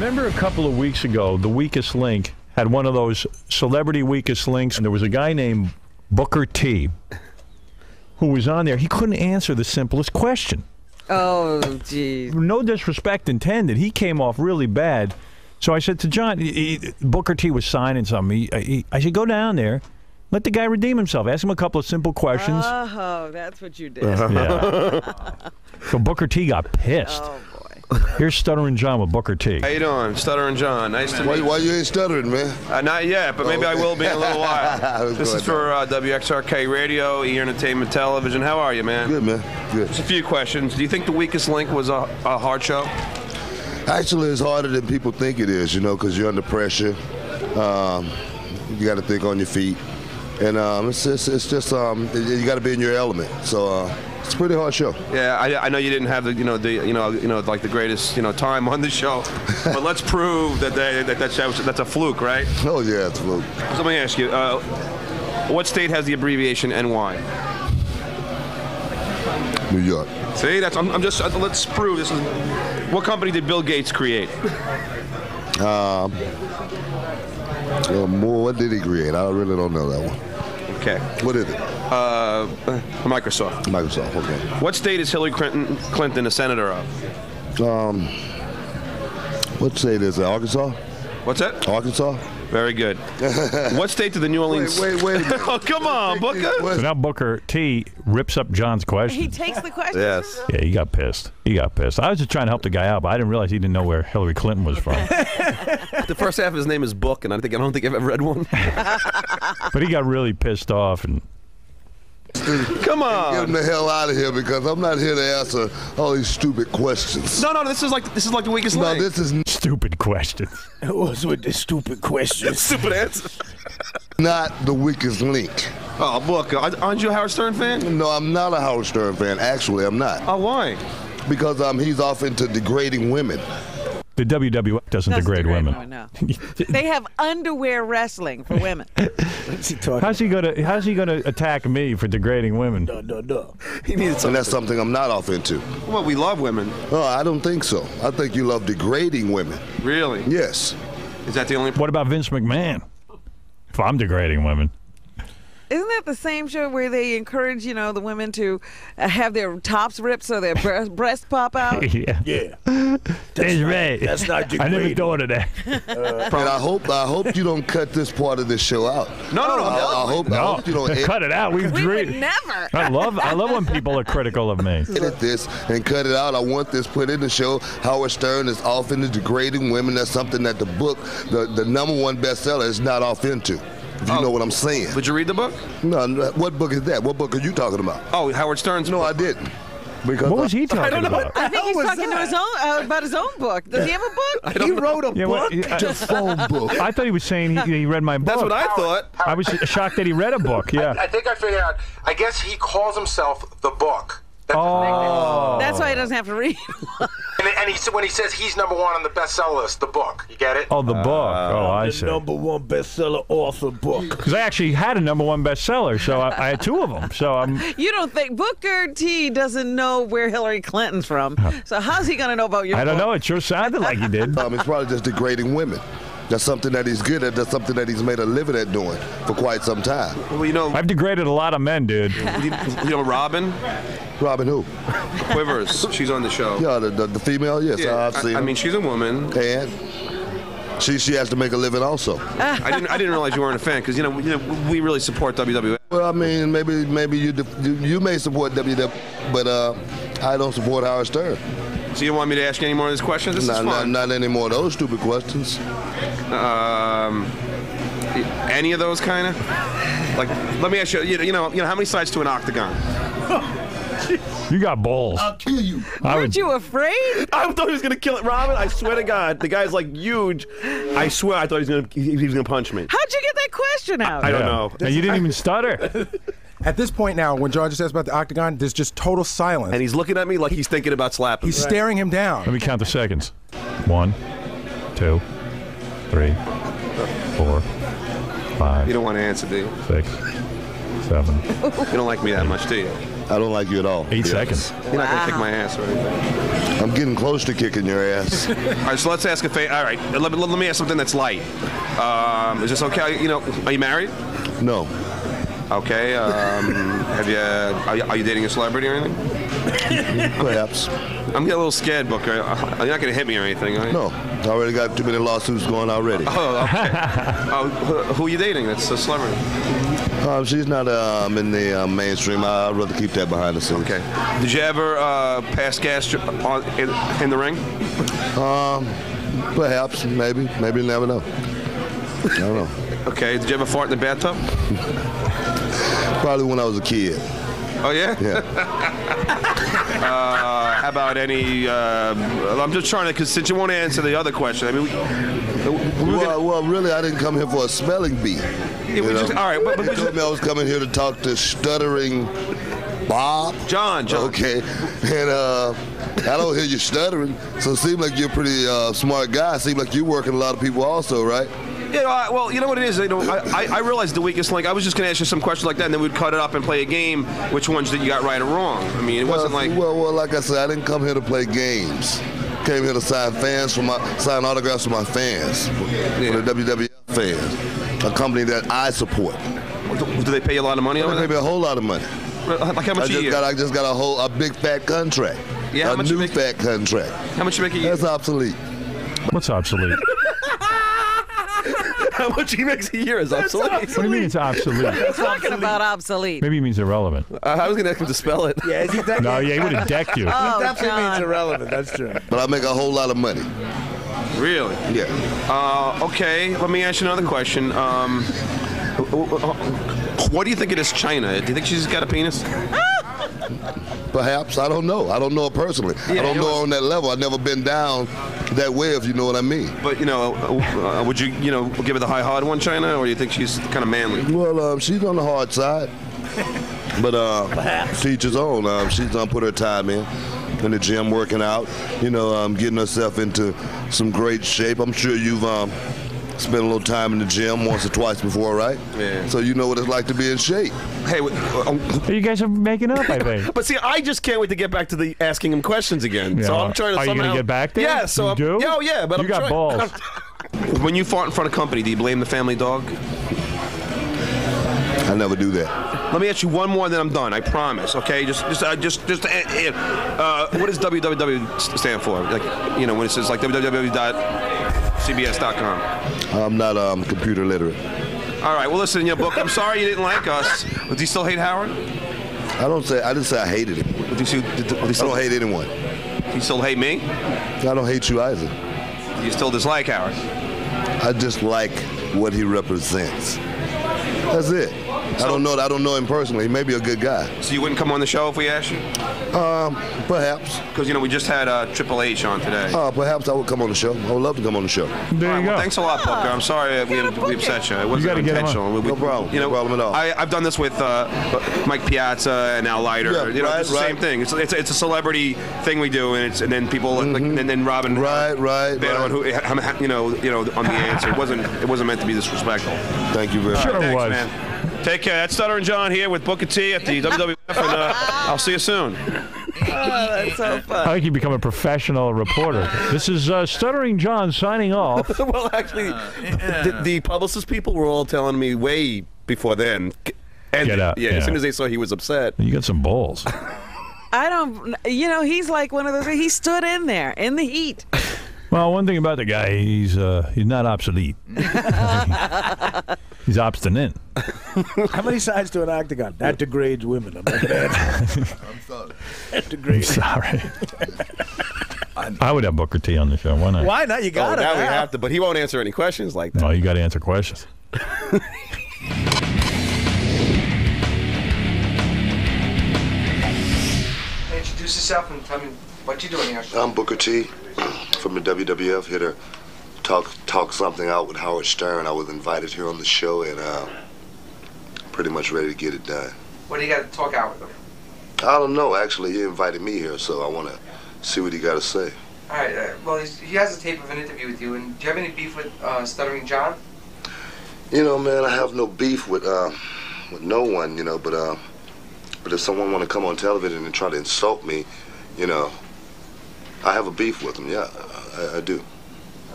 Remember a couple of weeks ago, The Weakest Link had one of those celebrity weakest links, and there was a guy named Booker T who was on there. He couldn't answer the simplest question. Oh, geez. No disrespect intended. He came off really bad. So I said to John, Booker T was signing something. I said, go down there. Let the guy redeem himself. Ask him a couple of simple questions. Oh, that's what you did. Yeah. So Booker T got pissed. Oh, boy. Here's Stuttering John with Booker T. How you doing? Stuttering John. Nice to meet you. Why you ain't stuttering, man? Not yet, but maybe I will be in a little while. This is for WXRK Radio, E! Entertainment Television. How are you, man? Good, man. Good. Just a few questions. Do you think The Weakest Link was a hard show? Actually, it's harder than people think it is, you know, because you're under pressure. You got to think on your feet. And it's just you got to be in your element. So it's a pretty hard show. Yeah, I know you didn't have like the greatest time on the show, but let's prove that's a fluke, right? Oh yeah, it's a fluke. So let me ask you, what state has the abbreviation NY? New York. See, let's prove this is. What company did Bill Gates create? What did he create? I really don't know that one. Okay. What is it? Microsoft. Microsoft, okay. What state is Hillary Clinton a senator of? What state is it? Arkansas? What's that? Arkansas? Very good. What state did the New Orleans... Wait a minute. Oh, come on, Booker. So now Booker T rips up John's question. He takes the question. Yes. Yeah, he got pissed. I was just trying to help the guy out, but I didn't realize he didn't know where Hillary Clinton was from. The first half of his name is Book, and I don't think I've ever read one. But he got really pissed off. And come on. Get him the hell out of here, because I'm not here to answer all these stupid questions. No, this is like The Weakest Link. No, this is stupid questions. What's with the stupid questions? Stupid answer. not The Weakest Link. Oh, Book, aren't you a Howard Stern fan? No, I'm not a Howard Stern fan. Actually, I'm not. Oh, why? Because he's off into degrading women. The WWF doesn't degrade women. No. They have underwear wrestling for women. How's he gonna attack me for degrading women? No. He needed something. And that's something I'm not off into. Well, we love women. Oh, I don't think so. I think you love degrading women. Really? Yes. Is that the only... What about Vince McMahon? If I'm degrading women. Isn't that the same show where they encourage, the women to have their tops ripped so their breasts pop out? Yeah. That's right. That's not degrading. I never thought of that. And I hope you don't cut this part of this show out. No. I hope you don't cut it out. We would never. I love when people are critical of me. edit this and cut it out. I want this put in the show. Howard Stern is off into degrading women. That's something that the book, the #1 bestseller, is not off into. If you know what I'm saying. Did you read the book? No, what book is that? What book are you talking about? Oh, Howard Stern's No, book. I didn't. Because What was he talking about? I think he's talking to his own about his own book. Does he have a book? He wrote a book? Just phone book. I thought he was saying he read my book. That's what I thought. I was shocked that he read a book. Yeah. I think I figured out. I guess he calls himself the book. That's That's why he doesn't have to read. and when he says he's #1 on the bestseller list, the book. You get it? Oh, the book. Oh, I see. #1 bestseller author book. Because I actually had a #1 bestseller, so I had 2 of them. So I'm. You don't think Booker T doesn't know where Hillary Clinton's from? So how's he going to know about your I don't book? know. It sure sounded like he did. It's probably just degrading women. That's something that he's good at. That's something that he's made a living at doing for quite some time. Well, I've degraded a lot of men, dude. Robin? Robin who? Quivers. She's on the show. Yeah, the female? Yes, Yeah, I've seen I her. mean, she's a woman. And she has to make a living also. I didn't realize you weren't a fan because we really support WWF. Well, I mean, maybe you may support WWF, but I don't support Howard Stern. So you don't want me to ask you any more of these questions? This is fun. Not any more of those stupid questions. Any of those kind of? Like, let me ask you. You know how many sides to an octagon? You got balls. I'll kill you. Weren't you afraid? I thought he was gonna kill it, Robin. I swear to God, the guy's like huge. I swear, I thought he was gonna punch me. How'd you get that question out? I don't know. And you didn't even stutter. At this point now, when John just asked about the octagon, there's just total silence. And he's looking at me like he's thinking about slapping. He's staring him down. Let me count the seconds. 1, 2, 3, 4, 5. You don't want to answer, do you? 6, 7. You don't like me that much, do you? I don't like you at all. 8 seconds. You're not gonna kick my ass or anything. I'm getting close to kicking your ass. All right, so let's ask a favor. All right, let me ask something that's light. Is this okay? You know, are you married? No. Okay. Are you dating a celebrity or anything? Perhaps. I'm getting a little scared, Booker. You're not gonna hit me or anything, are you? No. I already got too many lawsuits going already. Oh, okay. Who are you dating? That's a celebrity. She's not in the mainstream. I'd rather keep that behind the scenes. Okay. Did you ever pass gas in the ring? Perhaps, maybe. Maybe you never know. I don't know. Okay. Did you ever fart in the bathtub? Probably when I was a kid. Oh, yeah? Yeah. How about any, I'm just trying to, because since you won't answer the other question, I mean, Well, really, I didn't come here for a spelling bee. all right, but They told me I was coming here to talk to stuttering Bob. John. Okay. And I don't hear you stuttering, so it seems like you're a pretty smart guy. It seems like you're working a lot of people also, right? Yeah, well, you know what it is? I realized the weakest link. I was just going to ask you some questions like that, and then we'd cut it up and play a game, which ones that you got right or wrong. I mean, it wasn't like... Well, like I said, I didn't come here to play games. Came here to sign autographs for my fans, for the WWF fans, a company that I support. Do they pay you a lot of money over They pay me there? a whole lot of money. Like how much a year? I just got a big fat contract. Yeah, how a much you new make? fat contract. How much you make a year? That's obsolete. What's obsolete? How much he makes a year is obsolete. What do you mean it's obsolete? Talking about obsolete. Maybe it means irrelevant. I was going to ask him to spell it. Yeah, he No, yeah, he would have decked you. Oh, definitely means John. irrelevant. That's true. But I make a whole lot of money. Really? Yeah. Okay, let me ask you another question. What do you think of this China? Do you think she's got a penis? Perhaps. I don't know. I don't know her personally. Yeah, I don't know her on that level. I've never been down that way, if you know what I mean. But, would you, give her the high-hard one, China, or do you think she's kind of manly? Well, she's on the hard side. But to each his own. She's put her time in the gym, working out, getting herself into some great shape. I'm sure you've spent a little time in the gym once or twice before, right? Yeah. So you know what it's like to be in shape. Hey, You guys are making up, I think. but see, I just can't wait to get back to the asking him questions again. Yeah. So I'm trying to Are you somehow... gonna get back there? Yeah, so You I'm... do? Yeah, but You I'm got trying... balls. When you fart in front of company, do you blame the family dog? I never do that. Let me ask you one more, then I'm done. I promise. Okay, what does www stand for? Like, when it says like www.cbs.com. I'm not computer literate. All right. Well, listen, Book. I'm sorry you didn't like us. Do you still hate Howard? I didn't say I hated him. Do you I don't hate anyone. You still hate me? I don't hate you either. You still dislike Howard? I just like what he represents. That's it. I don't know him personally. He may be a good guy. So you wouldn't come on the show if we asked you? Perhaps. Because we just had Triple H on today. Perhaps I would come on the show. I would love to come on the show. There All you right, go. well, thanks a lot, Booker. I'm sorry we upset you. It wasn't gotta get him intentional. No problem. No problem at all. I've done this with Mike Piazza and Al Leiter. Yeah, it's the same thing. It's a celebrity thing we do, and then people and then Robin. Right. Who on the answer. It wasn't meant to be disrespectful. Thank you very much. Sure Thanks, was. man. Take care. That's Stuttering John here with Booker T at the WWF, and I'll see you soon. That's so fun. I think you become a professional reporter. This is Stuttering John signing off. Well, actually, the publicist people were all telling me way before then. Get out. Yeah, as soon as they saw he was upset. You got some balls. I don't, he's like one of those, he stood in there in the heat. Well, one thing about the guy, he's not obsolete. He's obstinate. How many sides to an octagon? That degrades women. I'm like, man. I'm sorry. That degrades. Sorry. I would have Booker T on the show. Why not? Why not? You got now it. we have to, but he won't answer any questions like that. No, you got to answer questions. Introduce yourself and tell me what you're doing here. I'm Booker T from the WWF, here to talk something out with Howard Stern. I was invited here on the show, and pretty much ready to get it done. What do you got to talk out with him? I don't know, actually. He invited me here, so I want to see what he got to say. All right. Well, he has a tape of an interview with you. And do you have any beef with Stuttering John? You know, man, I have no beef with no one, but But if someone want to come on television and try to insult me, you know, I have a beef with them. Yeah, I do.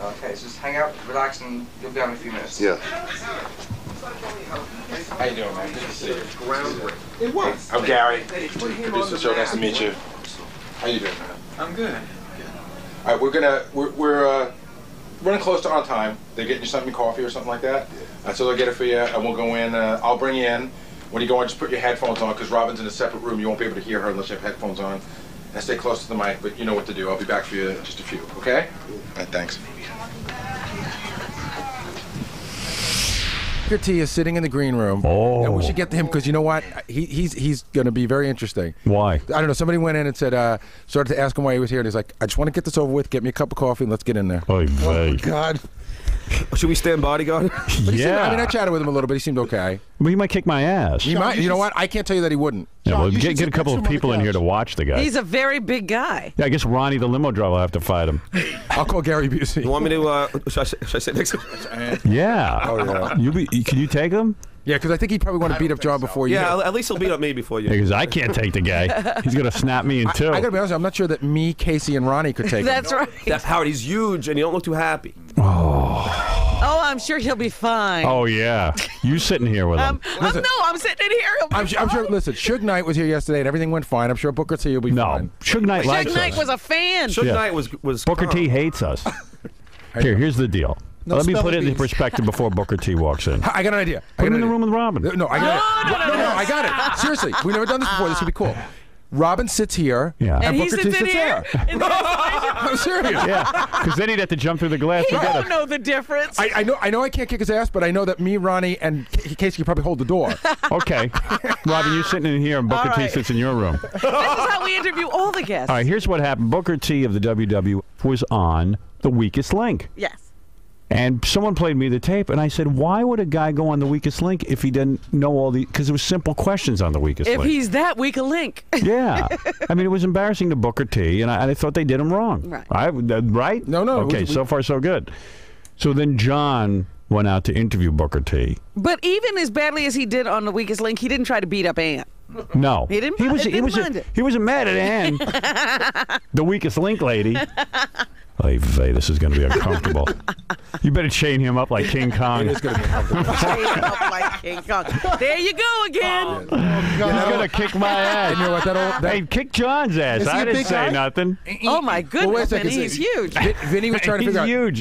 Okay, so just hang out, relax, and you'll be out in a few minutes. Yeah. How you doing, man? Good to see you. It was. I'm Gary. Producer of the show. Nice to meet you. How you doing, man? I'm good. All right, we're running close to on time. They're getting you something, coffee or something like that. So they'll get it for you, and we'll go in. I'll bring you in. When you go in, just put your headphones on, because Robin's in a separate room. You won't be able to hear her unless you have headphones on. And stay close to the mic, but you know what to do. I'll be back for you in just a few, okay? All right, thanks. Booker T is sitting in the green room. Oh. And we should get to him because you know what? He's going to be very interesting. Why? I don't know. Somebody went in and said, started to ask him why he was here, and he's like, I just want to get this over with, get me a cup of coffee, and let's get in there. Oy vey. God. Should we stand bodyguard? But he seemed, I mean, I chatted with him a little bit. He seemed okay. Well, he might kick my ass. He might. You know what? I can't tell you that he wouldn't. Yeah, well, you should get sit a couple next of to him on people the in here to couch. watch the guy. He's a very big guy. Yeah, I guess Ronnie the limo driver will have to fight him. I'll call Gary Busey. You want me to? Should I sit next to him? Yeah. Oh, yeah. Can you take him? Yeah, because I think he'd probably want to beat up John before you. Yeah, at least he'll beat up me before you. Because I can't take the guy. He's gonna snap me in two. I gotta be honest, I'm not sure that me, Casey, and Ronnie could take him. That's right. Howard, he's huge, and you don't look too happy. Oh, I'm sure he'll be fine. Oh yeah, you sitting here with him? I'm sitting in here. I'm sure. Listen, Suge Knight was here yesterday, and everything went fine. I'm sure Booker T will be No, fine. Suge Knight likes Suge Knight us. was a fan. Suge Yeah. Knight was Booker calm. T hates us. Here's the deal. No Let me put spelling it in bees. perspective before Booker T walks in. I got an idea. Put him in the room with Robin. No, I got it. No, I got it. Seriously, we've never done this before. This would be cool. Robin sits here, Yeah. And he Booker T sits in sits here. there. In the isolation I'm serious. Yeah, because then he'd have to jump through the glass You to get don't us. know the difference. I know I can't kick his ass, but I know that me, Ronnie, and Casey can probably hold the door. Okay, Robin, you're sitting in here, and Booker All T right. sits in your room. This is how we interview all the guests. All right, here's what happened. Booker T of the WW was on The Weakest Link. Yes. And someone played me the tape, and I said, why would a guy go on The Weakest Link if he didn't know all the... Because it was simple questions on The Weakest If Link. he's that weak a link. Yeah. I mean, it was embarrassing to Booker T, and I thought they did him wrong. Right. Right? No. Okay, so far so good. So then John went out to interview Booker T. But even as badly as he did on The Weakest Link, he didn't try to beat up Ant. No. He didn't He mind- wasn't it. he wasn't mad at Ann, the Weakest Link lady. Oy vey, this is going to be uncomfortable. You better chain him up like King Kong. It's gonna be uncomfortable. Chain up like King Kong. There you go again. He's going to kick my ass. You know what? Hey, kick John's ass. Is he I a didn't big say guy? nothing. Oh my Well, wait a goodness, second, Vinny, he's huge. Vinny was trying to He's figure out, huge.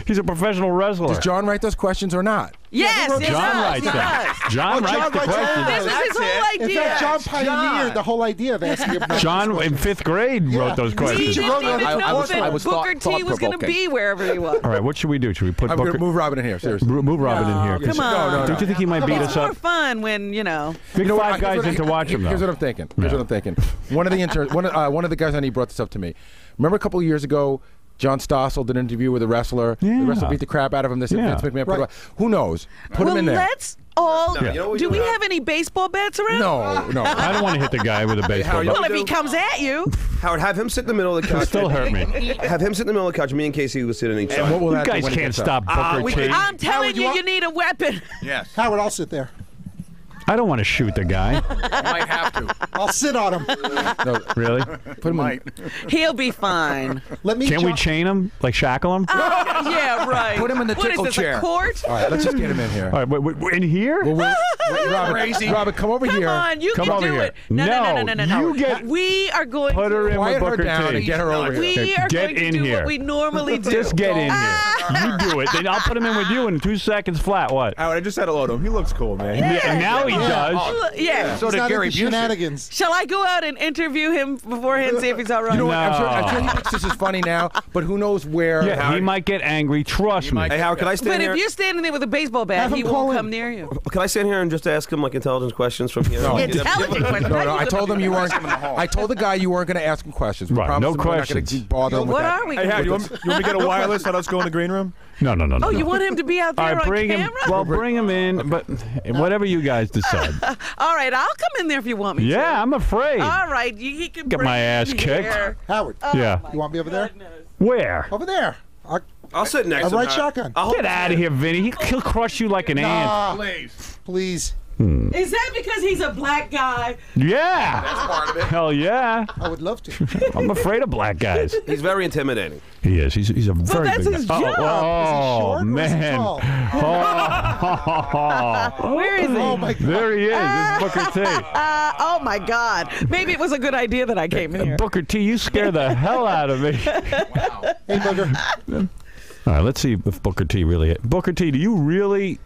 He's a professional wroestler. does John write those questions or not? Yes, wrote yes, John he writes does. them. John writes the writes all questions. This is his whole In idea. fact, John pioneered the whole idea of asking him. John in 5th grade wrote those He questions. didn't even know I was that Booker T was going to be wherever he was. All right, what should we do? Should we put I'm going Booker? to move Robin in here, seriously. Move Robin in here. Come on. No. Don't you think he might beat It's us more up? fun when, you know. Big You know what, five guys in to watch him, Here's though. what I'm thinking. Yeah. One of the interns, one of the guys on E brought this up to me. Remember a couple of years ago, John Stossel did an interview with a wrestler. Yeah. The wrestler beat the crap out of him. They said Yeah. Vince McMahon. Put him- Who knows? Put Well, him in there. let's all. No, you know what Do we we do? have any baseball bats around? No. I don't want to hit the guy with a baseball Howard, bat. Well, if he comes at you. Howard, have him sit in the middle of the couch. Still hurt me. Have him sit in the middle of the couch. Me and Casey will sit on each And side. what will You that do guys when he can't gets up? stop Booker T. I'm telling you you, want- you need a weapon. Yes. Howard, I'll sit there. I don't want to shoot the guy. Might have to. I'll sit on him. No, Really? put him in. He'll be fine. Let me. Can't we John- chain him? Like shackle him? Yeah, right. Put him in the What is tickle this, chair. a court? All right, let's just get him in here. All right, wait, in here? Robin, come over Come here. on, you Come can over do here. it. No. You get- We are going Put her to. in with Quiet her Booker down T. and get her over here. We are Get going to in do here. what we normally do. Just get in here. You do it. Then I'll put him in with you in 2 seconds flat. What? Howard, I just said hello to him. He looks cool, man. Yeah, now he does. Yeah. So He's did not Gary into Busey. shenanigans. Shall I go out and interview him beforehand, see if he's all right? You know what? I'm No. sure he thinks this is funny now, but who knows where? Yeah, he might get angry. Trust me. Hey, Howard, can I stand But here? if you're standing there with a baseball bat, Have he him call won't in. come near you. Can I stand here and just ask him like intelligence questions from here? No. Intelligent question. No, I told him you weren't. I told the guy you weren't going to ask him questions. We Right, promised no him we're not questions. going to bother him with What that. are we? Hey, Howard, you want me to get a wireless? Let us go in the green room? No. Oh, you want him to be out All there right, on bring camera? him. Well, bring him in, but whatever you guys decide. All right, I'll come in there if you want me to. Yeah, I'm afraid. All right, he can Get bring my ass me kicked. here. Howard, Yeah. you want me over there? Where? Over there. I'll sit next A to him. right shotgun. I'll hold Get out of here, Vinny. He'll crush you like an ant. Please. Is that because he's a black guy? Yeah. That's part of it. Hell yeah. I would love to. I'm afraid of black guys. He's very intimidating. He is. He's a very that's big his guy. job. Oh, Is he short or is he man. tall? Oh. Where is he? Oh my God. There he is. This is Booker T. Oh my God! Maybe it was a good idea that I came in here. Booker T, you scare the hell out of me. Wow. Hey, Booger. All right, let's see if Booker T really. Booker T,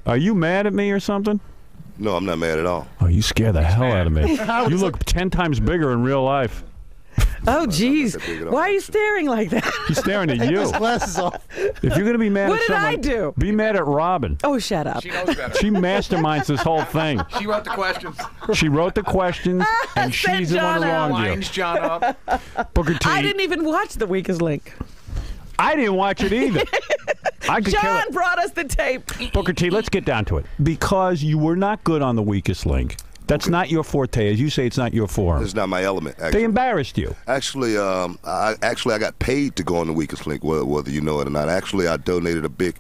are you mad at me or something? No, I'm not mad at all. Oh, you scare the hell out of me. You look 10 times bigger in real life. Oh, jeez. That's a big Why are you option. staring like that? He's staring at you. His glasses off. If you're going to be mad What at did I someone, do? be mad at Robin. Oh, shut up. She knows better. She masterminds this whole thing. She wrote the questions. She wrote the questions, and Send she's the one who John out. wronged Lines John up. you. Booker T, I didn't even watch The Weakest Link. I didn't watch it either. I could care John brought us the tape. Booker T, let's get down to it. Because you were not good on The Weakest Link. That's not your forte. As you say, it's not your forum. It's not my element. They Actually, embarrassed you. I got paid to go on the Weakest Link, whether you know it or not. Actually, I donated a big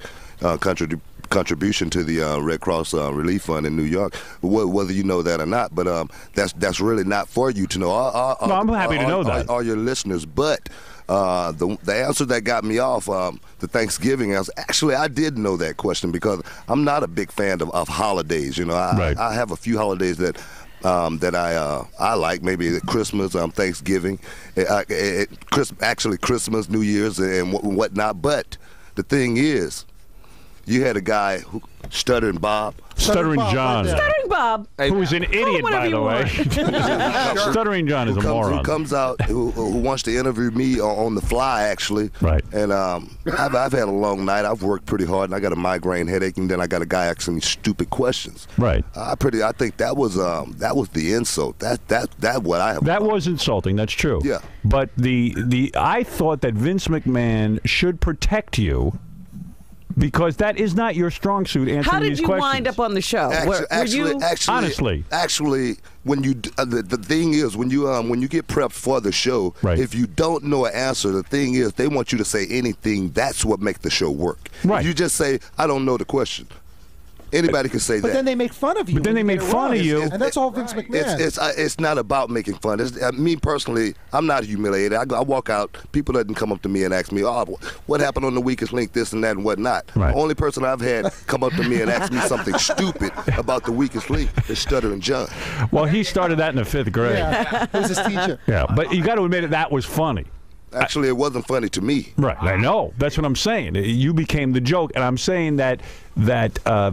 contribution to the Red Cross Relief Fund in New York, whether you know that or not. But that's really not for you to know. No, I'm happy to know that. All your listeners, but. The answer that got me off the Thanksgiving answer, actually I did know that question because I'm not a big fan of holidays. You know, I have a few holidays that I like, maybe Christmas, Thanksgiving, Christmas, New Year's, and whatnot. But the thing is, you had a guy who Stuttering Bob. Stuttering Bob, John. right there. Stuttering Bob. Who is an idiot, whatever by the you way. Stuttering John is a Who moron. comes out, who wants to interview me on the fly, actually. Right. And I've had a long night. I've worked pretty hard, and I got a migraine headache, and then I got a guy asking me stupid questions. Right. I think that was the insult. That what I have. That was insulting. That's true. Yeah. But I thought that Vince McMahon should protect you because that is not your strong suit. Answering How did these you questions. wind up on the show? Honestly. Actually, when you the thing is when you get prepped for the show, Right. if you don't know an answer, the thing is they want you to say anything. That's what makes the show work. Right. If you just say I don't know the question, anybody can say But that. then they make fun of you. But then when they you make get it fun wrong. of you. And that's all Vince McMahon. It's not about making fun. Me personally, I'm not humiliated. I walk out. People doesn't come up to me and ask me, "Oh, what happened on the Weakest Link? This and that and whatnot." Right. The only person I've had come up to me and ask me something stupid about the Weakest Link is Stuttering John. Well, he started that in the 5th grade. Yeah, it was his teacher. Yeah, but you got to admit that was funny. Actually, it wasn't funny to me. Right, I know. That's what I'm saying. You became the joke, and I'm saying that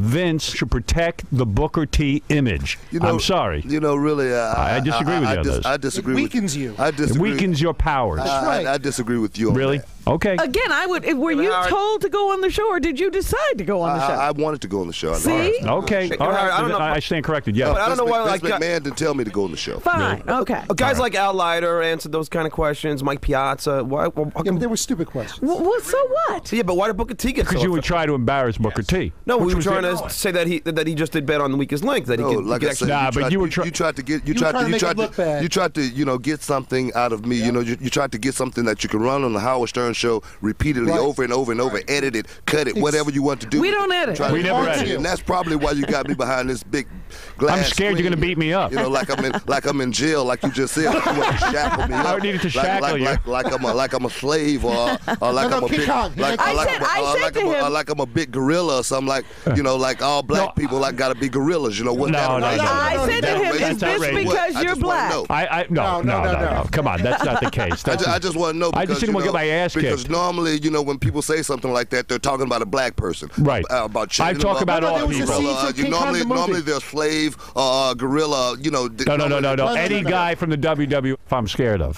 Vince should protect the Booker T image. I'm sorry. Really, I disagree with you on this. I disagree. It weakens you. I It disagree. weakens your powers. I disagree with you on Really? that. Okay. Again, I would. Were you told to go on the show, or did you decide to go on the show? I wanted to go on the show. See? Okay. All right. I don't know. I stand corrected. Yeah. But I don't know why, Vince McMahon didn't tell me to go on the show. Fine. Okay. Guys like Al Leiter answered those kind of questions. Mike Piazza. Why? Yeah, but they were stupid questions. Well, so what? Yeah, but why did Booker T get Because so you would offended? try to embarrass Booker T. No, we Which were was trying the- to say that he just did bad on the Weakest Link. That he No, could, like he I could said, Nah, but you were you tried to get you were trying tried to make you it look bad. tried to get something out of me. You know, you tried to get something that you can run on the Howard Stern show repeatedly Right. over and over and over, edit it, cut it, whatever you want to do. We don't edit. Try to We never do it. edit. And that's probably why you got me behind this big glass. I'm scared you're screen. gonna beat me up. You know, like I'm in jail, like you just said. Like you want to shackle me up. I needed to shackle you. Like I'm a slave or like I'm a King big Kong. He like makes- I said to him- like I'm a big gorilla or something like like all black people like gotta be gorillas. You know what? No, that- no, no. I said to him, outrageous. "Is this outrageous. because I you're just wanna black?" know. No. Come on, that's not the case. I just want to know. Because, I just didn't want to get my ass because kicked. normally, when people say something like that, they're talking about a black person. Right. About I talk about all there was a people. scene from King Kong the movie. Normally they're slave, gorilla. No. Any guy from the WWF, I'm scared of.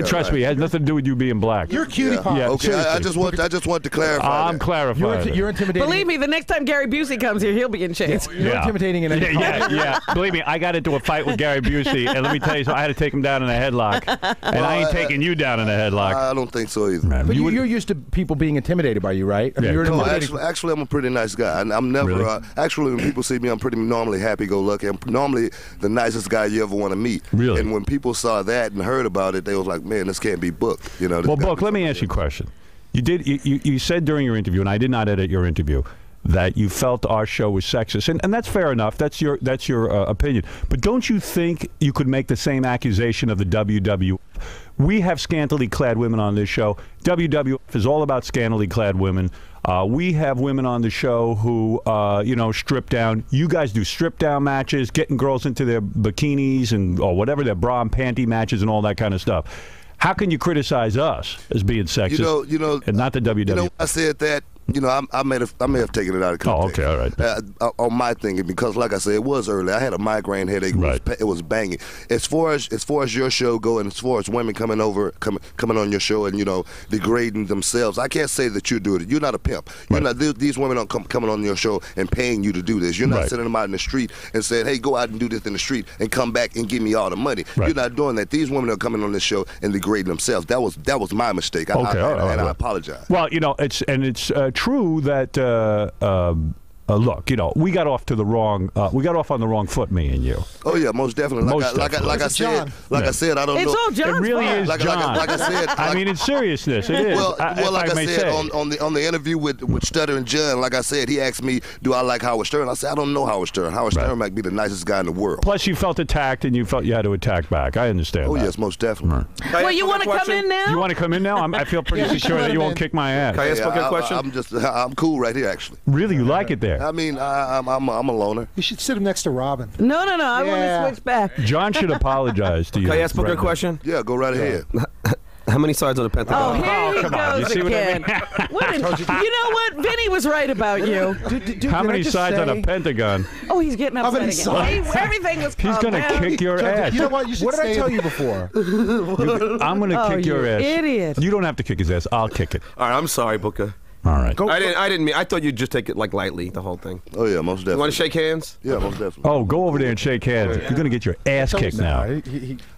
Trust me, it has nothing to do with you being black. You're cutie pie. Yeah, Okay, I seriously. just want to clarify. I'm that. clarifying. You're intimidating. Believe me, the next time Gary Busey comes here, he'll be in chains. You're intimidating in any Yeah. Believe me, I got into a fight with Gary Busey, and let me tell you, I had to take him down in a headlock, and I ain't taking you down in a headlock. I don't think so either. But You would- you're used to people being intimidated by you, right? I mean, Yeah, you're come on. intimidating. Actually, I'm a pretty nice guy. I'm never. Really? Actually, when people see me, I'm pretty normally happy-go-lucky. I'm normally the nicest guy you ever want to meet. Really? And when people saw that and heard about it, they was like, "Man, this can't be Book." This Well, gotta Book, be let me somebody ask you a else. question. You said during your interview, and I did not edit your interview, that you felt our show was sexist, and that's fair enough. That's your opinion. But don't you think you could make the same accusation of the WWF? We have scantily clad women on this show. WWF is all about scantily clad women. We have women on the show who, strip down. You guys do strip down matches, getting girls into their bikinis or whatever, their bra and panty matches and all that kind of stuff. How can you criticize us as being sexist? And not the WWF. You know, I said that. I may have taken it out of context. Oh, okay, all right. On my thinking, because like I said, it was early. I had a migraine headache. Right. It was banging. As far as your show go, and as far as women coming on your show and degrading themselves, I can't say that you're doing it. You're not a pimp. You're not. These women aren't coming on your show and paying you to do this. You're not sending them out in the street and saying, "Hey, go out and do this in the street and come back and give me all the money." Right. You're not doing that. These women are coming on this show and degrading themselves. That was my mistake. I apologize. Well, it's true that look, we got off on the wrong foot, me and you. Oh yeah, most definitely. Like I said, I don't know. It's all John's It really fault. is John. Like I said, I mean, in seriousness, it is. Well, like I said, on the interview with Stuttering John, like I said, he asked me, "Do I like Howard Stern?" I said, "I don't know Howard Stern. Howard Stern might be the nicest guy in the world." Plus, you felt attacked, and you felt you had to attack back. I understand. Oh that. yes, most definitely. Well, you want to come in now? You want to come in now? I feel pretty secure that you won't kick my ass. Can I ask a question? I'm cool right here, actually. Really, you like it there? I mean, I'm a loner. You should sit him next to Robin. No. I want to switch back. John should apologize to you. Can I ask Booker a right now. question? Yeah, go right ahead. How many sides of the Oh, Pentagon? here he come on. You goes see what I again. You know what? Vinny was right about you. How many sides on a pentagon? Oh, he's getting upset many again. sides? Everything was He's going to kick your ass. You know what? You should What did I stay tell in- you before? I'm going to kick your you ass. idiot. You don't have to kick his ass. I'll kick it. All right, I'm sorry, Booker. All right. I didn't mean. I thought you'd just take it like lightly, the whole thing. Oh yeah, most definitely. You want to shake hands? Yeah, most definitely. Oh, go over there and shake hands. You're going to get your ass kicked now.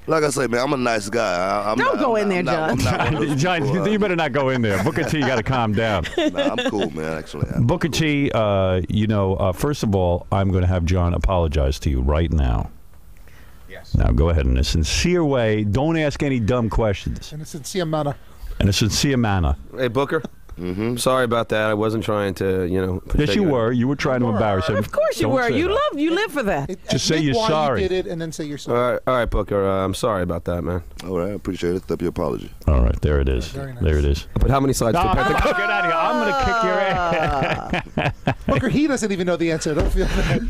Like I say, man, I'm a nice guy. Don't go in there, John. John, you better not go in there. Booker T, you got to calm down. Nah, I'm cool, man. Actually, Booker T, first of all, I'm going to have John apologize to you right now. Yes. Now go ahead in a sincere way. Don't ask any dumb questions. In a sincere manner. In a sincere manner. Hey, Booker. Sorry about that. I wasn't trying to, Yes, you were. You were trying to embarrass him. Of course you Don't were. say You that. live for that. Just say Admit you're why sorry. You did it, and then say you're sorry. All right, Booker. I'm sorry about that, man. all right, I appreciate it. Accept your apology. All right, there it is. Very nice. There it is. But how many sides No, to the come Pentagon? on, get out of here. I'm going to kick your ass. Booker, he doesn't even know the answer. Don't feel bad.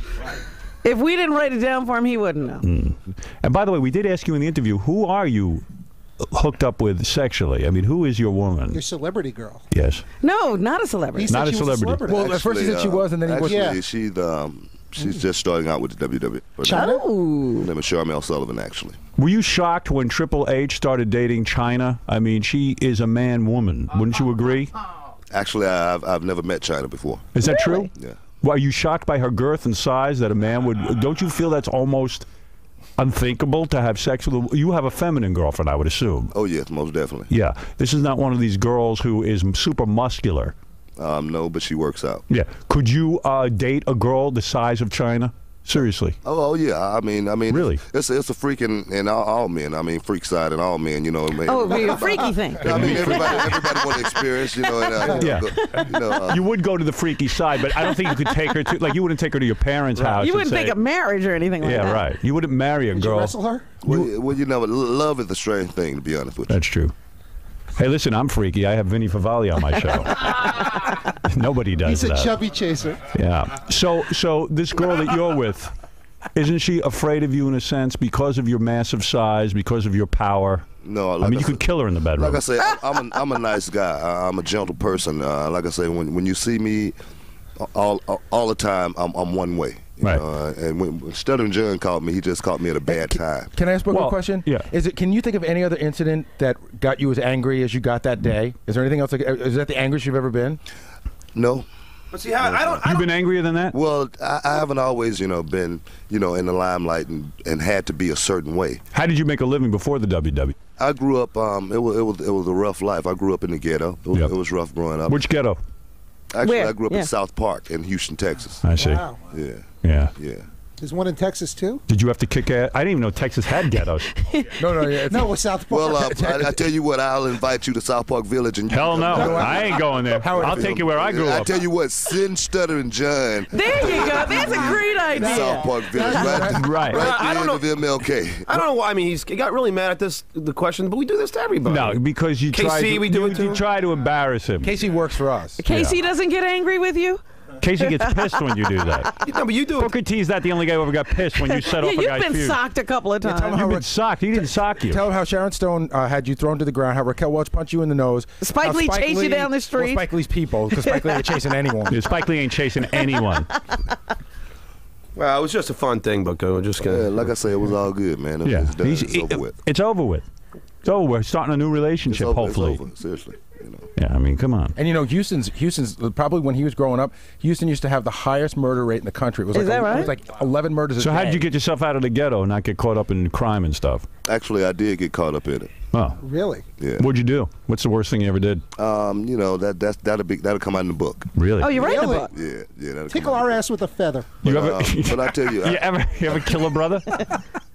If we didn't write it down for him, he wouldn't know. And by the way, we did ask you in the interview, who are you hooked up with sexually? I mean, who is your woman? Your celebrity girl. Yes. No, not a celebrity. He said Not a she was celebrity. Well, at first he said she was, and then he actually, wasn't. she's just starting out with the WWE. China? Her name is Charmel Sullivan, actually. Were you shocked when Triple H started dating China? I mean, she is a man-woman. Wouldn't you agree? Actually, I've never met China before. Is that true? Yeah. Well, are you shocked by her girth and size that a man would... Don't you feel that's almost unthinkable to have sex with? You have a feminine girlfriend, I would assume. Oh yes, most definitely. Yeah. This is not one of these girls who is super muscular. No, but she works out. Yeah. Could you date a girl the size of China? Seriously. Oh yeah. I mean, really, it's a freak in all men. I mean, freak side in all men. You know. Oh, it'd be a freaky thing. I mean, everybody want to experience. You know. And, yeah. You would go to the freaky side, but I don't think you could take her to you wouldn't take her to your parents' house. You and wouldn't say, think of marriage or anything like that. Yeah, right. You wouldn't marry a Did girl. you wrestle her? Well, love is a strange thing, to be honest with you. That's true. Hey, listen, I'm freaky. I have Vinny Favali on my show. Nobody does He's that. a chubby chaser. Yeah. So this girl that you're with, isn't she afraid of you in a sense because of your massive size, because of your power? No, I mean, you could kill her in the bedroom. Like I say, I'm a nice guy. I'm a gentle person. Like I say, when you see me, all the time, I'm one way. Right. And when Stuttering John called me, he just caught me at a bad time. Can I ask Booker Well, a question? yeah. Can you think of any other incident that got you as angry as you got that day? Is there anything else? Is that the angriest you've ever been? No. But see, I don't. You've been angrier than that? Well, I haven't always, been, in the limelight and had to be a certain way. How did you make a living before the WWE? I grew up. It was a rough life. I grew up in the ghetto. It was rough growing up. Which ghetto? Actually, Where? I grew up Yeah. in South Park in Houston, Texas. I see. Wow. Yeah. Yeah. Yeah. There's one in Texas too. Did you have to kick ass? I didn't even know Texas had ghettos. No, yeah, No, it's South Park. Well, I tell you what, I'll invite you to South Park Village. And you Hell can no, come down. I ain't going there. I'll take you where I grew I up. tell you what, send Stutter and John There you go. That's a great to idea. South Park Village, Right. right I there don't of MLK. I don't know why. I mean, he got really mad at the question, but we do this to everybody. No, because you try KC, to, we do it you too. try to embarrass him. Casey works for us. Casey doesn't get angry with you? Casey gets pissed when you do that. No, but you do it. Booker T's not the only guy who ever got pissed when you set off a You've guy's been feud. socked a couple of tell times. him how You've been socked. He didn't sock you. Tell him how Sharon Stone had you thrown to the ground, how Raquel Welch punched you in the nose. Spike how Lee chased you down the street. Well, Spike Lee's people, because Spike Lee ain't chasing anyone. Yeah, Spike Lee ain't chasing anyone. Well, it was just a fun thing, Booker. We're just gonna. Yeah, like I say, it was all good, man. Yeah, It's done. It's over with. It's over with. It's over. We're starting a new relationship, It's over. hopefully. It's over. Seriously. You know. Yeah, I mean, come on. And you know, Houston's probably when he was growing up, Houston used to have the highest murder rate in the country. It was Is like that right? It was like 11 murders a day. So how did you get yourself out of the ghetto and not get caught up in crime and stuff? Actually, I did get caught up in it. Oh, Really? Yeah. what'd you do? What's the worst thing you ever did? You know, that'll come out in the book. Really? Oh, you're writing Really? a book. Yeah, that'll Tickle come out our in the ass with a feather. You book. ever? But I tell you, you ever kill a brother?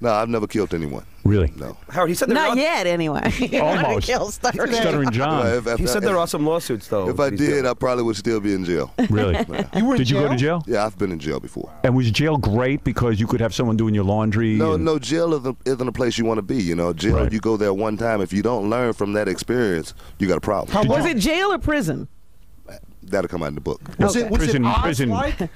no, I've never killed anyone. Really? No. Howard, he said there Not are, yet, anyway. Almost. Kill Stutter. Stuttering John. If- He said there are some lawsuits though. If I He's did, doing. I probably would still be in jail. Really? You were in Did you go to jail? Yeah, I've been in jail before. And was jail great because you could have someone doing your laundry? No, and- no, jail isn't a place you want to be. You know, jail, Right. you go there one time. If you don't learn from that experience, you got a problem. How Was long? it jail or prison? That'll come out in the book. Was it Prison- Oz prison. like?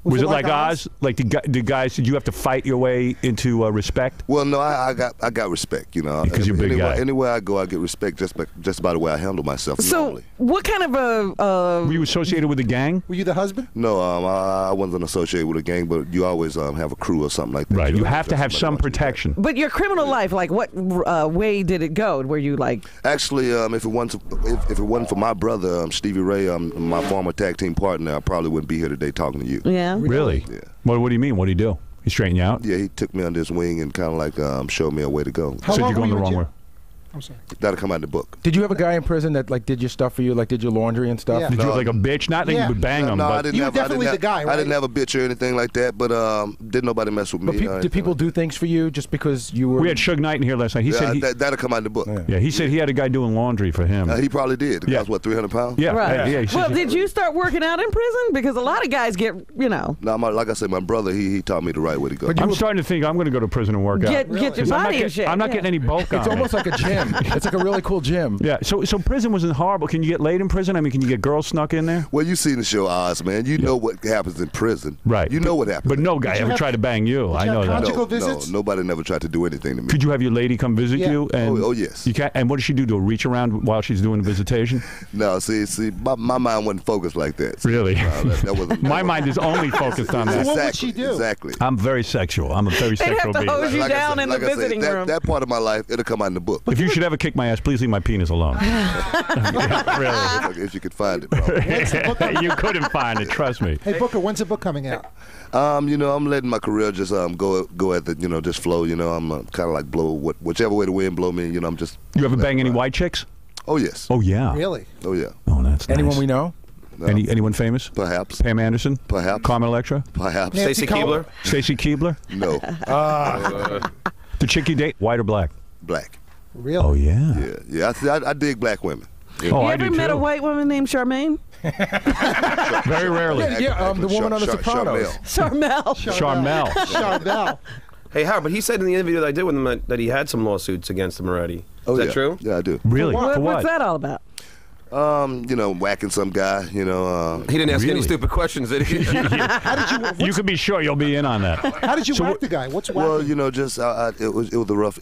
Was it like Oz? Like the guys? Did you have to fight your way into respect? Well, no, I got respect. You know, Because you're a big guy. Anywhere I go, I get respect just by the way I handle myself. So, normally. what kind of a Were you associated with the gang? Were you the husband? No, I wasn't associated with a gang, but you always have a crew or something like that. Right. You know, have to just have somebody some watching you. protection. but your criminal life, like what way did it go? Were you like Actually, if it wasn't for my brother, Stevie Ray, my former tag team partner, I probably wouldn't be here today talking to you. yeah? Really? Yeah. What do you mean? What did he do? He straightened you out? Yeah, he took me under his wing and kind of like showed me a way to go. How Said long you're going were the you in wrong jail? way. I'm sorry. That'll come out in the book. Did you have a guy in prison that like did your stuff for you, like did your laundry and stuff? Yeah. Did you have like a bitch? Not that Yeah. you would bang him, No, I but didn't You were have. definitely I the didn't guy, have, right? I didn't have a bitch or anything like that, but didn't nobody mess with me. But did people do things for you just because you were? we had Suge Knight in here last night. He said that'll come out in the book. yeah, he said he had a guy doing laundry for him. He probably did. The Yeah. guy's what, 300 pounds? yeah, Right. yeah. He said Well, he- did you start working out in prison? Because a lot of guys get, No, like I said, my brother, he taught me the right way to go. But you I'm were- starting to think I'm going to go to prison and work out. get your 'Cause I'm not, body in get- shape. I'm not yeah. getting any bulk on It's me. almost like a gym. It's like a really cool gym. Yeah, so prison wasn't horrible. Can you get laid in prison? I mean, can you get girls snuck in there? Well, you seen the show Oz, man. You know what happens in prison. Right. You know what happens. But no guy you ever have- tried to bang you. I you know have that. conjugal no, visits? nobody never tried to do anything to me. Could you have your lady come visit Yeah. you? And Oh, yes. You can't. And what does she do? Do a reach around while she's doing the visitation? No, see, my mind wasn't focused like that. Really? No, that wasn't. My mind is only focused on that. What would Exactly, she do? Exactly. I'm very sexual. I'm a very They'd sexual have to hose being. you Like I down said- in the like I said, visiting room. That part of my life, it'll come out in the book. If you should ever kick my ass, please leave my penis alone. Really? If you could find it. Probably. You couldn't find it. Trust me. Hey, Booker, when's the book coming out? You know, I'm letting my career just go at the just flow. You know, I'm kind of like blow whichever way the wind blow me. You know, I'm just. You ever bang any white chicks? Oh yes. Oh yeah. Really? Oh yeah. Oh, that's nice. Anyone we know? Anyone famous? Perhaps. Pam Anderson? Perhaps. Carmen Electra? Perhaps. Nancy Stacey Keebler. Stacy Keebler? No. The chick you date, white or black? Black. Really? Oh yeah. Yeah. I dig black women. Oh, You I ever do met too. a white woman named Charmaine? Very rarely. Yeah, the woman on The Sopranos. Charmel. Charmel. Charbel. Hey, Howard, but he said in the interview that I did with him that he had some lawsuits against him already. Oh, Is that yeah. true? Yeah, I do. Really? What, For what? what's that all about? Whacking some guy. He didn't ask any Really? stupid questions, did he? You could be sure you'll be in on that. How did you whack the guy? What's whacking? Well, just it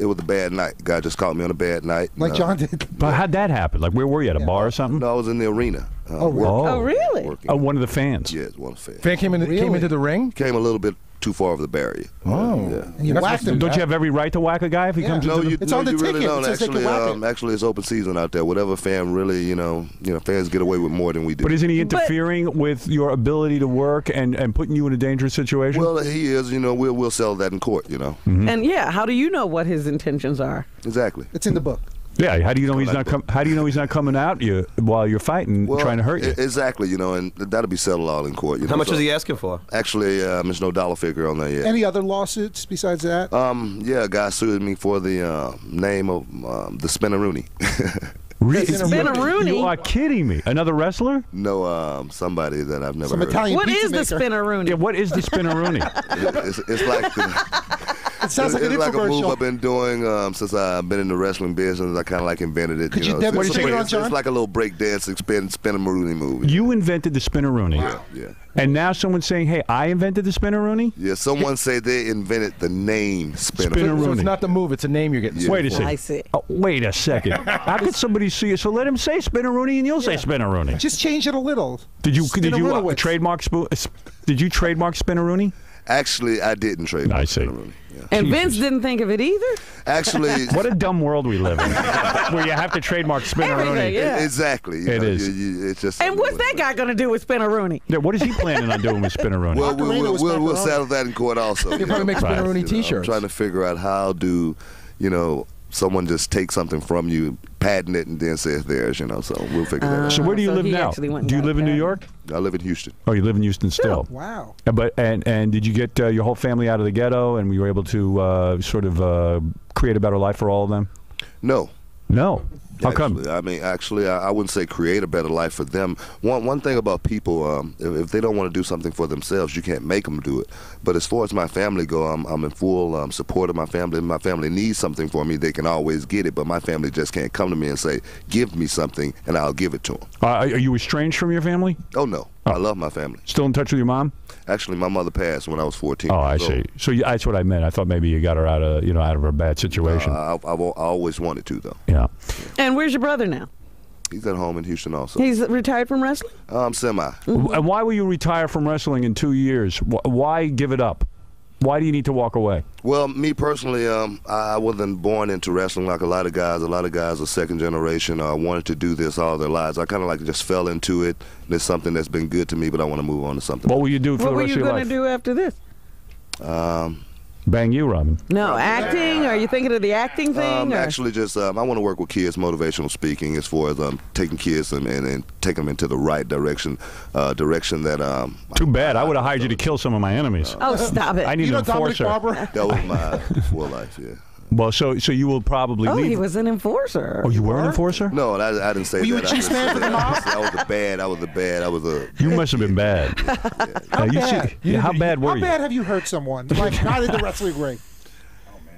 was a bad night. Guy just caught me on a bad night. like John did. But how'd that happen? Like, where were you, at a bar or something? No, I was in the arena. really? Oh, really? Working. Oh, one of the fans. Yeah, it's one fan. Fan came Really? into the ring. Came a little bit too far over the barrier. Oh. Yeah. And you You're not whacked supposed to him. do Don't you have every right to whack a guy if he comes No, into the... you, It's no, on the you really ticket. It don't. says they can whack it. Actually, it's open season out there. Whatever fan really, fans get away with more than we do. But isn't he interfering with your ability to work and putting you in a dangerous situation? Well, he is. We'll sell that in court. And yeah, how do you know what his intentions are? Exactly. It's in the book. Yeah, how do you know he's not How do you know he's not coming out you while you're fighting, trying to hurt you? Exactly, and that'll be settled all in court. How much is he asking for? Actually, there's no dollar figure on that yet. Any other lawsuits besides that? Yeah, a guy sued me for the name of the Spinaroonie. Spinaroonie? You are kidding me. Another wrestler? No, somebody that I've never heard Italian of. What is the Spinaroonie? Yeah, what is the Spinaroonie? It's like the... It sounds like an it's like a move infomercial. I've been doing since I've been in the wrestling business. I kind of like invented it. Could you demonstrate it on John? It's like a little break dancing spin-a-marooney move. You invented the Spinaroonie. Yeah. And now someone's saying, hey, I invented the Spinaroonie? Yeah, someone say they invented the name Spinaroonie. So it's not the move, it's a name you're getting sued Wait a for. second. I see. Oh, wait a second. How could somebody sue you? So let him say Spinaroonie and you'll say Spinaroonie. Just change it a little. Did you Spinaroonie. trademark Did you trademark Spinaroonie? Actually, I didn't trademark Spinaroonie. Yeah. And Vince didn't think of it either? Actually... What a dumb world we live in, where you have to trademark Spinaroonie. Everything, yeah. Exactly. It is. It's just And what's that guy going to do with Spinaroonie? Yeah, what is he planning on doing with Spinaroonie? Well, we'll settle that in court also. He'll probably make Spinaroonie I'm T-shirts. trying to figure out how do, someone just take something from you, patent it, and then say it's theirs, so we'll figure that out. So where do you live he now? actually went and Do you got live in New patent. York? I live in Houston. Oh, you live in Houston still. Wow. And did you get your whole family out of the ghetto, and you were able to sort of create a better life for all of them? No. No. How come? Actually, I wouldn't say create a better life for them. One thing about people, if they don't want to do something for themselves, you can't make them do it. But as far as my family go, I'm in full support of my family. If my family needs something for me, they can always get it. But my family just can't come to me and say, give me something, and I'll give it to them. Are you estranged from your family? Oh, no. I love my family. Still in touch with your mom? Actually, my mother passed when I was 14. Oh, I see. So that's what I meant. I thought maybe you got her out of a bad situation. I always wanted to, though. Yeah. And where's your brother now? He's at home in Houston also. He's retired from wrestling? Semi. And why will you retire from wrestling in 2 years? Why give it up? Why do you need to walk away? Well, me personally, I wasn't born into wrestling like a lot of guys. A lot of guys are second generation, wanted to do this all their lives. I kind of just fell into it. It's something that's been good to me, but I want to move on to something. What will you do for the rest of your life? What were you going to do after this? Bang you, Robin. No, acting? Are you thinking of the acting thing? Actually, just I want to work with kids, motivational speaking, as far as taking kids and taking them into the right direction, that. Too bad. I would have hired you to kill some of my enemies. Oh, stop it. I need an enforcer. That was my full life, yeah. Well, so you will probably leave. He was an enforcer. Oh, you were an enforcer? No, I didn't say that. Were you a chief man for the mob? I was a. You must have been bad. How bad? How bad were How you? bad have you hurt someone? Like, not in the wrestling ring.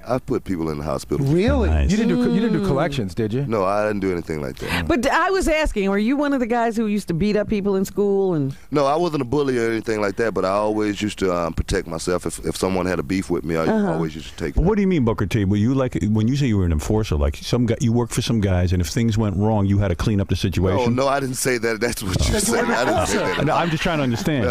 I put people in the hospital. Really? Nice. You didn't do collections, did you? No, I didn't do anything like that. But I was asking, were you one of the guys who used to beat up people in school? And No, I wasn't a bully or anything like that, but I always used to protect myself. If someone had a beef with me, I always used to take it. What do you mean, Booker T? Were you when you say you were an enforcer, like some guy, you worked for some guys, and if things went wrong, you had to clean up the situation? No, I didn't say that. That's what you said. I didn't say that. No, I'm just trying to understand.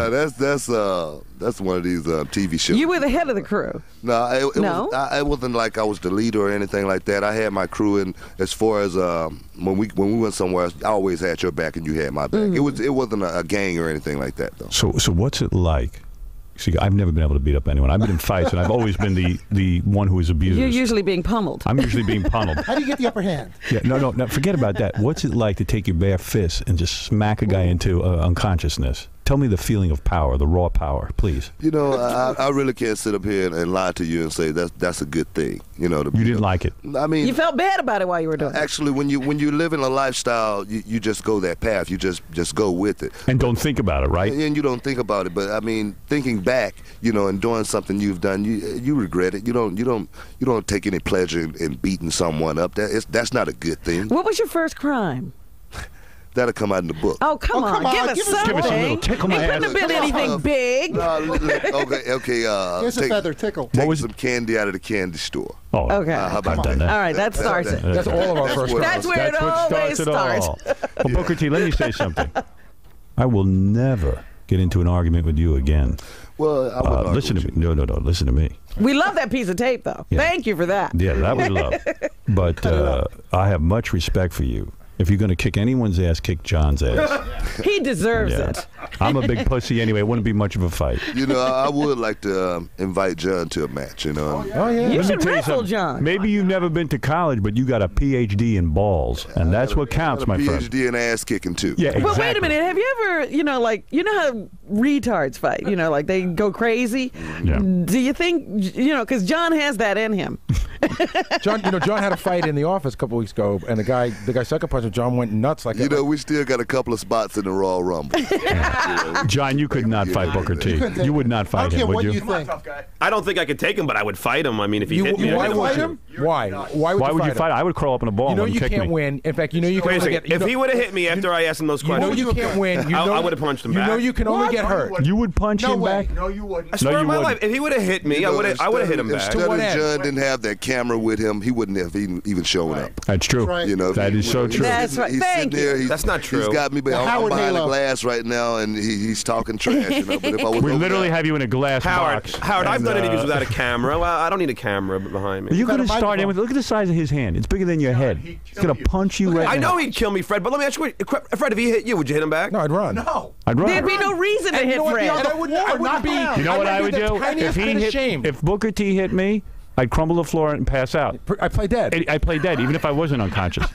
That's one of these TV shows. you were the head of the crew. No, it wasn't like I was the leader or anything like that. I had my crew, and as far as when we went somewhere else, I always had your back and you had my back. It wasn't a gang or anything like that, though. So what's it like? See, I've never been able to beat up anyone. I've been in fights, and I've always been the one who is abused. You're usually being pummeled. I'm usually being pummeled. How do you get the upper hand? Yeah, no, forget about that. What's it like to take your bare fist and just smack a guy into unconsciousness? Tell me the feeling of power, the raw power, please. I really can't sit up here and lie to you and say that's a good thing. You didn't like it. I mean, you felt bad about it while you were doing it. Actually, when you live in a lifestyle, you just go that path. You just go with it. And don't think about it, right? And you don't think about it. But I mean, thinking back, and doing something you've done, you regret it. You don't take any pleasure in beating someone up. That's not a good thing. What was your first crime? That'll come out in the book. Oh, come on. Give us something. Give us a little tickle my ass. It couldn't have been anything big. Okay. Here's a feather tickle. Take some candy out of the candy store. Oh, okay. How about that? All right, that starts it. That's all of our first crimes. That's where it always starts. Well, Booker T, let me say something. I will never get into an argument with you again. Well, I wouldn't listen to me. No, listen to me. We love that piece of tape, though. Yeah. Thank you for that. Yeah, that was love. But I have much respect for you. If you're going to kick anyone's ass, kick John's ass. He deserves Yeah. it. I'm a big pussy anyway. It wouldn't be much of a fight. You know, I would like to invite John to a match. You know. Oh yeah. You Let me should tell you wrestle something. John. Maybe you've never been to college, but you got a PhD in balls, and that's what counts, my friend. PhD in ass kicking too. Yeah, exactly. But wait a minute. Have you ever, like, you know how retards fight? Like they go crazy. Yeah. Do you think, because John has that in him? John, John had a fight in the office a couple weeks ago, and the guy sucker punched him. John went nuts like. You know, we still got a couple of spots in the Royal Rumble. John, you could not fight Booker T. You would not I fight don't care him, would what you? you think. I don't think I could take him, but I would fight him. I mean, if he hit me, Why I'd would fight you? Why? Why Why would you him? fight? I would crawl up in a ball You know and you kick can't me. win. In fact, you know you can Wait a only second. get. If he would have hit me after I asked him those You know questions, you can't win. You I know, would have punched him You back. know you can only What? get hurt. You would punch No him way. back? No, you wouldn't. I swear you on my wouldn't. life, if he would have hit me, You know, I would have hit him back. Instead what of end? John didn't have that camera with him, he wouldn't have even shown up. That's true. Right. You know, That is so true. That's right. He's Thank sitting there. He's, That's not true. He's got me, but The I'm Howard behind the Halo. glass right now, and he's talking trash. But if I was We over literally there- have you in a glass box. Howard, I've and, done interviews without a camera. Well, I don't need a camera behind me. You're got going a to start in microphone. with. Look at the size of his hand. It's bigger than your head. He's going to punch you right I now. know he'd kill me, Fred, but let me ask you, Fred, if he hit you, would you hit him back? No, I'd run. No. I'd run. There'd be no reason to And you hit know what? Fred. And I wouldn't be. You know what I would be the do? tiniest bit of shame. If Booker T hit me, I'd crumble the floor and pass out. I play dead. I play dead, even if I wasn't unconscious.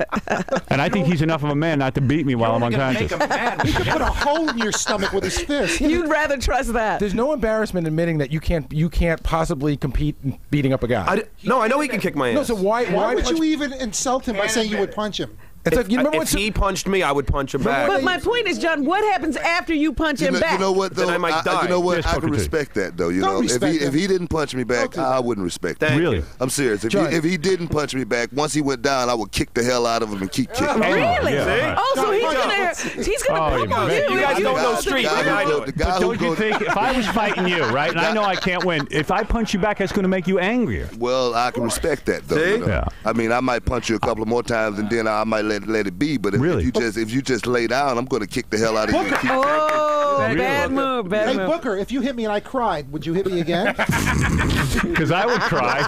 And I think he's enough of a man not to beat me while I'm unconscious. He could put a hole in your stomach with his fist. You'd rather trust that. There's no embarrassment admitting that you can't possibly compete in beating up a guy. No, I know he can kick my ass. No, so why Why would punch- you even insult him by saying you would punch him? It's like you remember if he punched me, I would punch him back. But my point is, John, what happens after you punch him back? You know what, though? Then I might die. You know what? Yes, I Booker can T. respect that, though. You Don't know, respect if that. he didn't punch me back, Don't do I wouldn't respect Thank that. Really? you. I'm serious. John. If he didn't punch me back, once he went down, I would kick the hell out of him and keep kicking. Really? Yeah. Oh, so he's Oh, gonna you pummel bet. you. You guys if don't know go to street the like I ground. do. The guy But who don't you goes- think if I was fighting you, right, and I know I can't win, if I punch you back, that's going to make you angrier. Well, I can respect that, though. See? You know? Yeah. I mean, I might punch you a couple of more times, and then I might let it be. But Really? if you just lay down, I'm going to kick the hell out of you. And keep Oh, Really? bad move, bad Hey, move. Booker, if you hit me and I cried, would you hit me again? Because I would cry.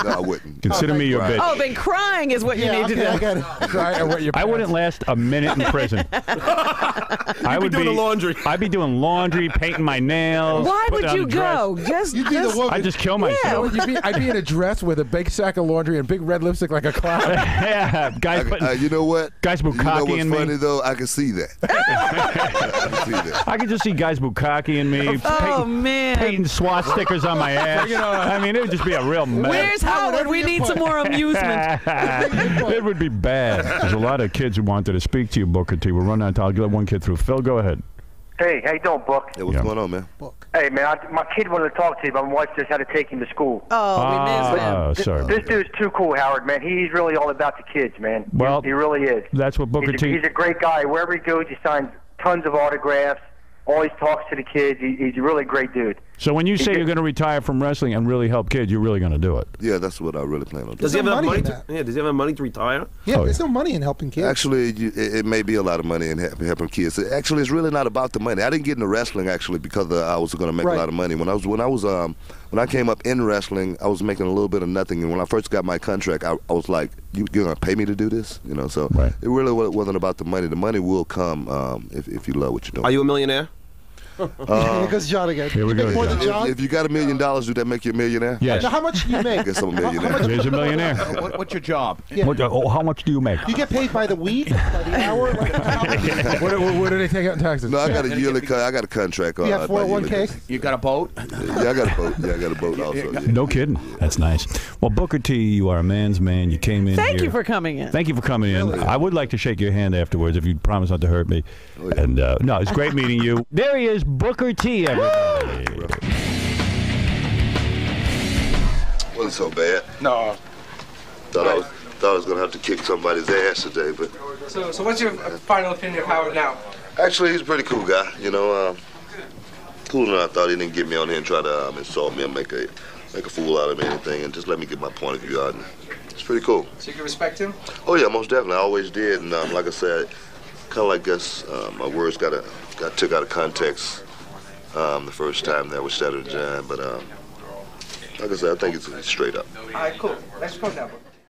No, I wouldn't. Consider me your bitch. Oh, then crying is what you Yeah, need okay, I to do. get it. Cry and wet your I pants. wouldn't last a minute in prison. I would doing the laundry. I'd be doing laundry, painting my nails. Why putting would on you a dress. go? Just, You'd be the woman. I'd just kill You know myself. what, I'd be in a dress with a big sack of laundry and big red lipstick like a clown. Yeah, guys putting. You know what? Guys You know bukkake what's in me. funny, though? I can see that. I can see that. I could just see guys bukkaking me, Oh, man. painting SWAT stickers on my ass. I mean, it would just be a real mess. Where's Howard? We need some more amusement. It would be bad. There's a lot of kids who wanted to speak to you, Booker T. We're running out of time. I'll let one kid through. Phil, go ahead. Hey, how you doing, Book? Hey, what's going on, man? Hey, man, my kid wanted to talk to you, but my wife just had to take him to school. Oh, we missed him. Oh, sorry. This dude's too cool, Howard, man. He's really all about the kids, man. Well, he really is. That's what Booker T. He's a great guy. Wherever he goes, he signs tons of autographs. Always talks to the kids. He's a really great dude. So when you say you're going to retire from wrestling and really help kids, you're really going to do it. Yeah, that's what I really plan on doing. Does he have no enough money money? in that. Does he have enough money to retire? Yeah, Oh, there's yeah. no money in helping kids. Actually, it may be a lot of money in helping kids. Actually, it's really not about the money. I didn't get into wrestling actually because I was going to make Right. a lot of money. When I came up in wrestling, I was making a little bit of nothing. And when I first got my contract, I was like, "You're going to pay me to do this?" You know. So Right. it really wasn't about the money. The money will come if you love what you're doing. Are you a millionaire? Here goes John again. Here we You go, make more John. than John? If you got $1 million, do that make you a millionaire? Yes. Now, how much do you I make? guess I'm a millionaire. There's a millionaire. What's your job? Yeah. How much do you make? You get paid by the week, by the hour? Like, What do they take out in taxes? No, I got a yearly. I got a contract. you have by yearly 401k? basis. You got a boat? Yeah, I got a boat. Yeah, I got a boat also. Yeah. No kidding. That's nice. Well, Booker T, you are a man's man. You came in Thank here. you for coming in. Thank you for coming in. I would like to shake your hand afterwards if you promise not to hurt me. And no, it's great meeting you. There he is, Booker T, everybody. Wasn't so bad. No. Thought I was gonna have to kick somebody's ass today, but So what's your final opinion of Howard now? actually he's a pretty cool guy. You know, cooler than I thought. He didn't get me on here and try to insult me and make a fool out of me or anything, and just let me get my point of view out. And it's pretty cool. So you can respect him? Oh yeah, most definitely. I always did, and like I said, kind of like guess my words got took out of context the first time that was Saturday John, but like I said, I think it's straight up. All right, cool. Next call now, Book.